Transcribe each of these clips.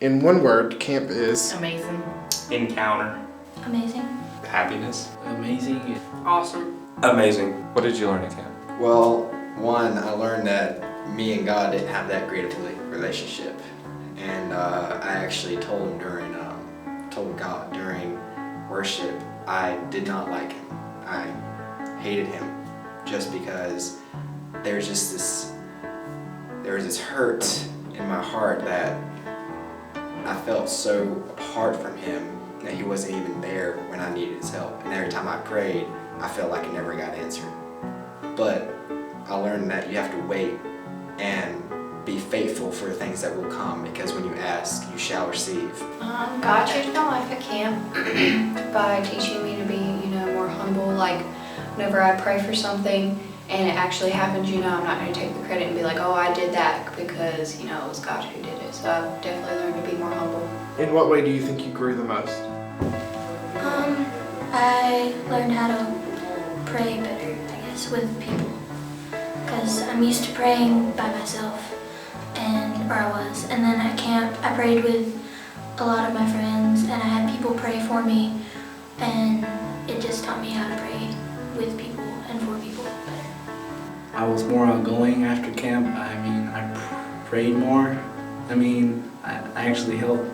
In one word, camp is amazing, encounter, amazing, happiness, amazing, awesome, amazing. What did you learn at camp? Well, one, I learned that me and God didn't have that great of a relationship, and I actually told God during worship I did not like him. I hated him just because there was this hurt in my heart that I felt so apart from him that he wasn't even there when I needed his help. And every time I prayed, I felt like it never got answered. But I learned that you have to wait and be faithful for the things that will come, because when you ask, you shall receive. God changed my life at camp by teaching me to be, more humble. Like, whenever I pray for something and it actually happens, I'm not going to take the credit and be like, oh, I did that because, it was God who did it. So I've definitely learned to be more humble. In what way do you think you grew the most? I learned how to pray better, I guess, with people. Because I'm used to praying by myself, and then at camp I prayed with a lot of my friends, and I had people pray for me, and it just taught me how to pray with people and for people better. I was more outgoing after camp. I prayed more. I actually helped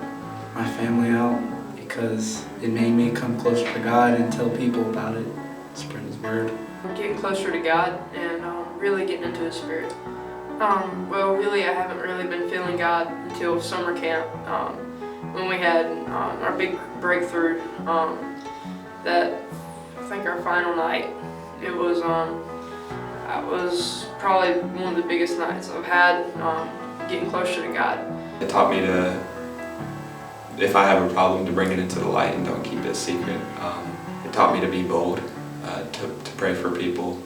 my family out because it made me come closer to God and tell people about it, spread His word. getting closer to God and really getting into His Spirit. Well, really, I haven't really been feeling God until summer camp, when we had our big breakthrough. That I think our final night, it was that was probably one of the biggest nights I've had getting closer to God. It taught me to, if I have a problem, to bring it into the light and don't keep it a secret. It taught me to be bold, to pray for people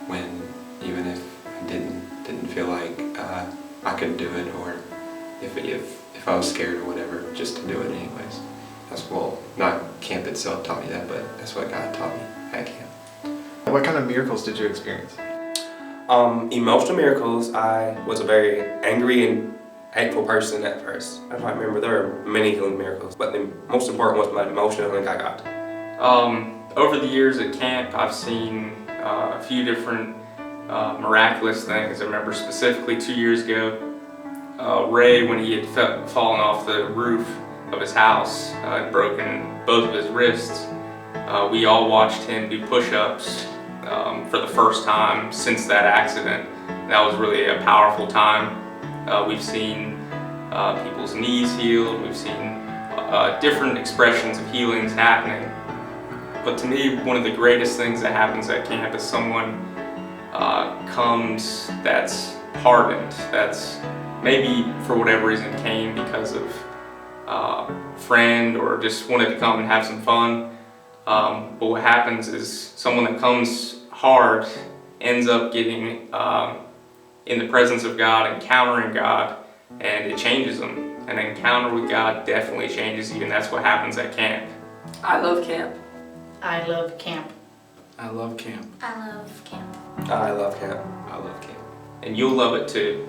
when, even if I didn't feel like I could do it, or if I was scared or whatever, just to do it anyways. Not camp itself taught me that, but that's what God taught me at camp. What kind of miracles did you experience? Emotional miracles. I was a very angry and hateful person at first. I remember there were many healing miracles, but the most important was my emotional healing I got. Over the years at camp, I've seen a few different miraculous things. I remember specifically 2 years ago, Ray, when he had fallen off the roof of his house and broken both of his wrists, we all watched him do push-ups for the first time since that accident. That was really a powerful time. We've seen people's knees healed. We've seen different expressions of healings happening. But to me, one of the greatest things that happens at camp is someone comes that's hardened, that's maybe for whatever reason came because of friend or just wanted to come and have some fun. But what happens is someone that comes hard ends up getting in the presence of God, encountering God, and it changes them. An encounter with God definitely changes you, and that's what happens at camp. I love camp. I love camp. I love camp. I love camp. I love camp. I love camp. And you'll love it too.